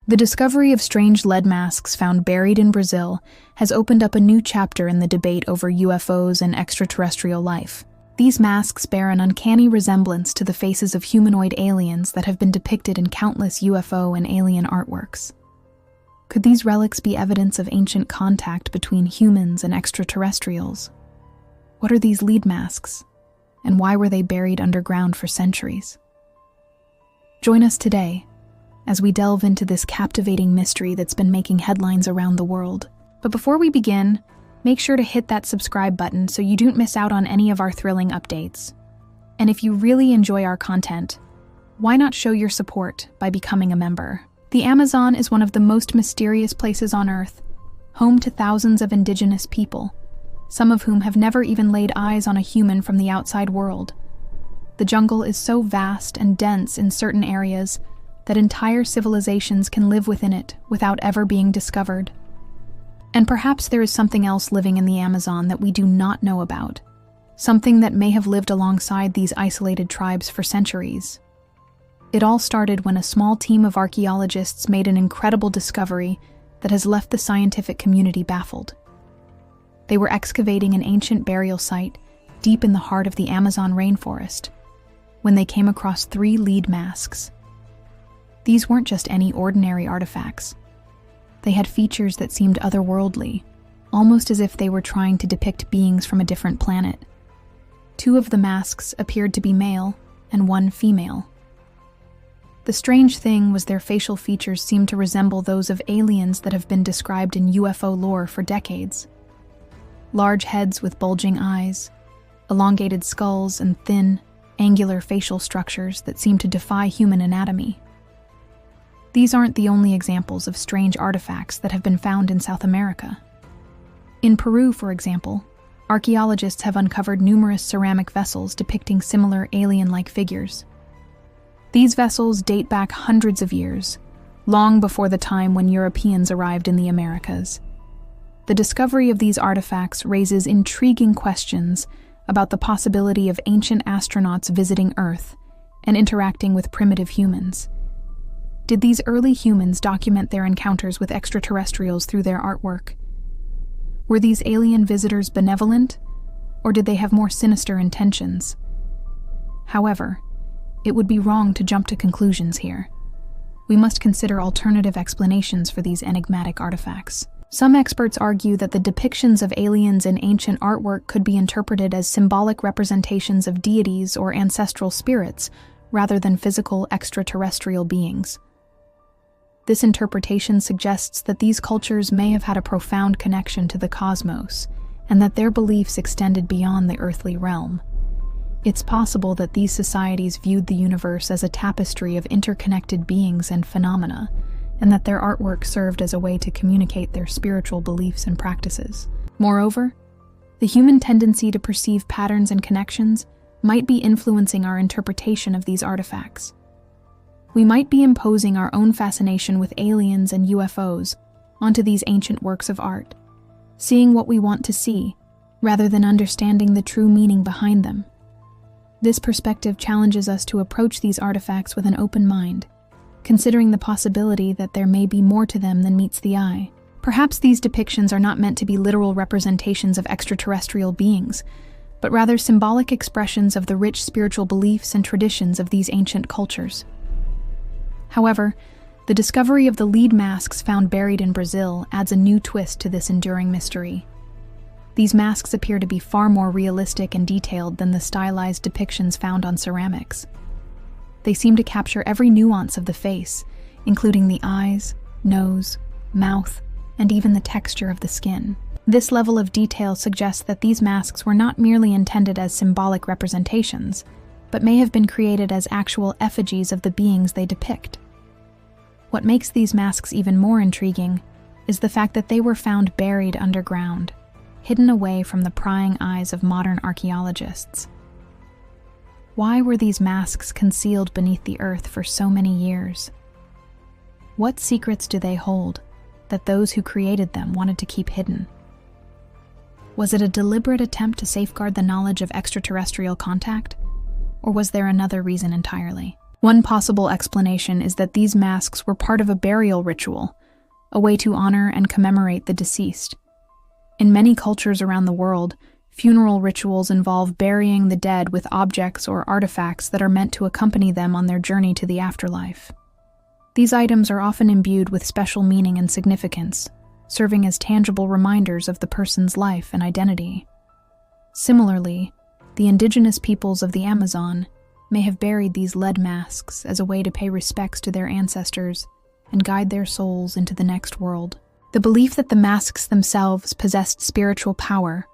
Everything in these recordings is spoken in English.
The discovery of strange lead masks found buried in Brazil has opened up a new chapter in the debate over UFOs and extraterrestrial life. These masks bear an uncanny resemblance to the faces of humanoid aliens that have been depicted in countless UFO and alien artworks. Could these relics be evidence of ancient contact between humans and extraterrestrials? What are these lead masks, and why were they buried underground for centuries? Join us today as we delve into this captivating mystery that's been making headlines around the world. But before we begin, make sure to hit that subscribe button so you don't miss out on any of our thrilling updates. And if you really enjoy our content, why not show your support by becoming a member? The Amazon is one of the most mysterious places on Earth, home to thousands of indigenous people, some of whom have never even laid eyes on a human from the outside world. The jungle is so vast and dense in certain areas that entire civilizations can live within it without ever being discovered. And perhaps there is something else living in the Amazon that we do not know about, something that may have lived alongside these isolated tribes for centuries. It all started when a small team of archaeologists made an incredible discovery that has left the scientific community baffled. They were excavating an ancient burial site deep in the heart of the Amazon rainforest when they came across 3 lead masks. These weren't just any ordinary artifacts. They had features that seemed otherworldly, almost as if they were trying to depict beings from a different planet. 2 of the masks appeared to be male and 1 female. The strange thing was their facial features seemed to resemble those of aliens that have been described in UFO lore for decades. Large heads with bulging eyes, elongated skulls, and thin, angular facial structures that seem to defy human anatomy. These aren't the only examples of strange artifacts that have been found in South America. In Peru, for example, archaeologists have uncovered numerous ceramic vessels depicting similar alien-like figures. These vessels date back hundreds of years, long before the time when Europeans arrived in the Americas. The discovery of these artifacts raises intriguing questions about the possibility of ancient astronauts visiting Earth and interacting with primitive humans. Did these early humans document their encounters with extraterrestrials through their artwork? Were these alien visitors benevolent, or did they have more sinister intentions? However, it would be wrong to jump to conclusions here. We must consider alternative explanations for these enigmatic artifacts. Some experts argue that the depictions of aliens in ancient artwork could be interpreted as symbolic representations of deities or ancestral spirits, rather than physical extraterrestrial beings. This interpretation suggests that these cultures may have had a profound connection to the cosmos, and that their beliefs extended beyond the earthly realm. It's possible that these societies viewed the universe as a tapestry of interconnected beings and phenomena, and that their artwork served as a way to communicate their spiritual beliefs and practices. Moreover, the human tendency to perceive patterns and connections might be influencing our interpretation of these artifacts. We might be imposing our own fascination with aliens and UFOs onto these ancient works of art, seeing what we want to see, rather than understanding the true meaning behind them. This perspective challenges us to approach these artifacts with an open mind, considering the possibility that there may be more to them than meets the eye. Perhaps these depictions are not meant to be literal representations of extraterrestrial beings, but rather symbolic expressions of the rich spiritual beliefs and traditions of these ancient cultures. However, the discovery of the lead masks found buried in Brazil adds a new twist to this enduring mystery. These masks appear to be far more realistic and detailed than the stylized depictions found on ceramics. They seem to capture every nuance of the face, including the eyes, nose, mouth, and even the texture of the skin. This level of detail suggests that these masks were not merely intended as symbolic representations, but may have been created as actual effigies of the beings they depict. What makes these masks even more intriguing is the fact that they were found buried underground, hidden away from the prying eyes of modern archaeologists. Why were these masks concealed beneath the earth for so many years? What secrets do they hold that those who created them wanted to keep hidden? Was it a deliberate attempt to safeguard the knowledge of extraterrestrial contact? Or was there another reason entirely? One possible explanation is that these masks were part of a burial ritual, a way to honor and commemorate the deceased. In many cultures around the world, funeral rituals involve burying the dead with objects or artifacts that are meant to accompany them on their journey to the afterlife. These items are often imbued with special meaning and significance, serving as tangible reminders of the person's life and identity. Similarly, the indigenous peoples of the Amazon may have buried these lead masks as a way to pay respects to their ancestors and guide their souls into the next world. The belief that the masks themselves possessed spiritual power,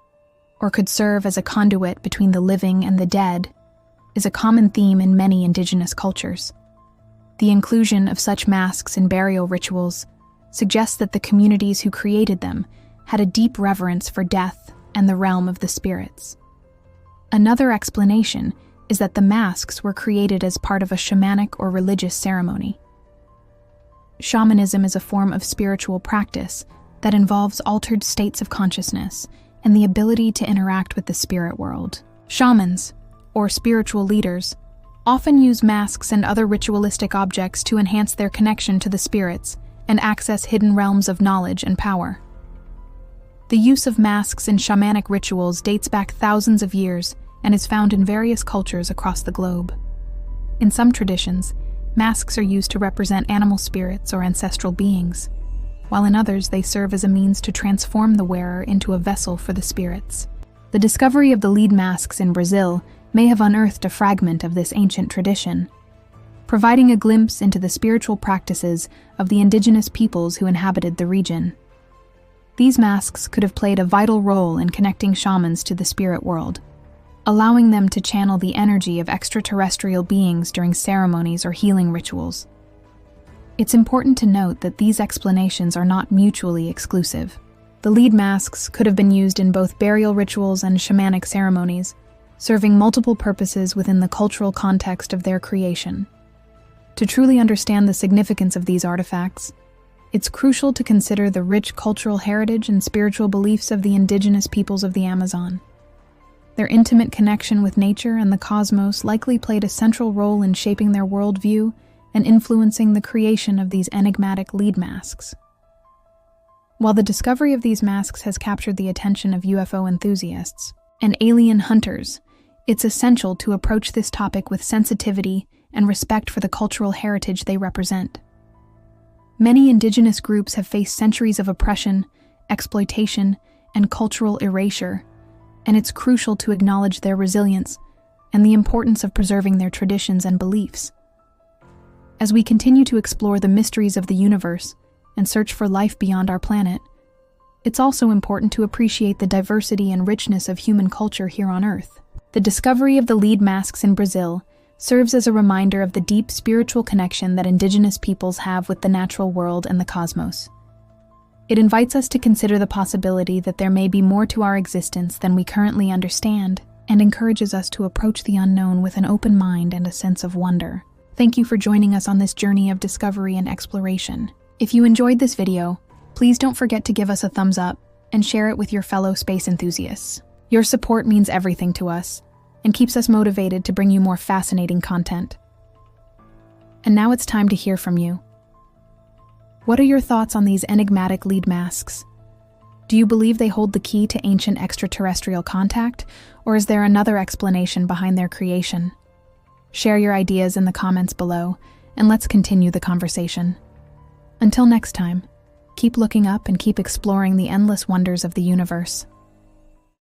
or could serve as a conduit between the living and the dead, is a common theme in many indigenous cultures. The inclusion of such masks in burial rituals suggests that the communities who created them had a deep reverence for death and the realm of the spirits. Another explanation is that the masks were created as part of a shamanic or religious ceremony. Shamanism is a form of spiritual practice that involves altered states of consciousness and the ability to interact with the spirit world. Shamans, or spiritual leaders, often use masks and other ritualistic objects to enhance their connection to the spirits and access hidden realms of knowledge and power. The use of masks in shamanic rituals dates back thousands of years and is found in various cultures across the globe. In some traditions, masks are used to represent animal spirits or ancestral beings, while in others they serve as a means to transform the wearer into a vessel for the spirits. The discovery of the lead masks in Brazil may have unearthed a fragment of this ancient tradition, providing a glimpse into the spiritual practices of the indigenous peoples who inhabited the region. These masks could have played a vital role in connecting shamans to the spirit world, allowing them to channel the energy of extraterrestrial beings during ceremonies or healing rituals. It's important to note that these explanations are not mutually exclusive. The lead masks could have been used in both burial rituals and shamanic ceremonies, serving multiple purposes within the cultural context of their creation. To truly understand the significance of these artifacts, it's crucial to consider the rich cultural heritage and spiritual beliefs of the indigenous peoples of the Amazon. Their intimate connection with nature and the cosmos likely played a central role in shaping their worldview and influencing the creation of these enigmatic lead masks. While the discovery of these masks has captured the attention of UFO enthusiasts and alien hunters, it's essential to approach this topic with sensitivity and respect for the cultural heritage they represent. Many indigenous groups have faced centuries of oppression, exploitation, and cultural erasure, and it's crucial to acknowledge their resilience and the importance of preserving their traditions and beliefs. As we continue to explore the mysteries of the universe and search for life beyond our planet, it's also important to appreciate the diversity and richness of human culture here on Earth. The discovery of the lead masks in Brazil serves as a reminder of the deep spiritual connection that indigenous peoples have with the natural world and the cosmos. It invites us to consider the possibility that there may be more to our existence than we currently understand, and encourages us to approach the unknown with an open mind and a sense of wonder. Thank you for joining us on this journey of discovery and exploration. If you enjoyed this video, please don't forget to give us a thumbs up and share it with your fellow space enthusiasts. Your support means everything to us and keeps us motivated to bring you more fascinating content. And now it's time to hear from you. What are your thoughts on these enigmatic lead masks? Do you believe they hold the key to ancient extraterrestrial contact, or is there another explanation behind their creation? Share your ideas in the comments below, and let's continue the conversation. Until next time, keep looking up and keep exploring the endless wonders of the universe.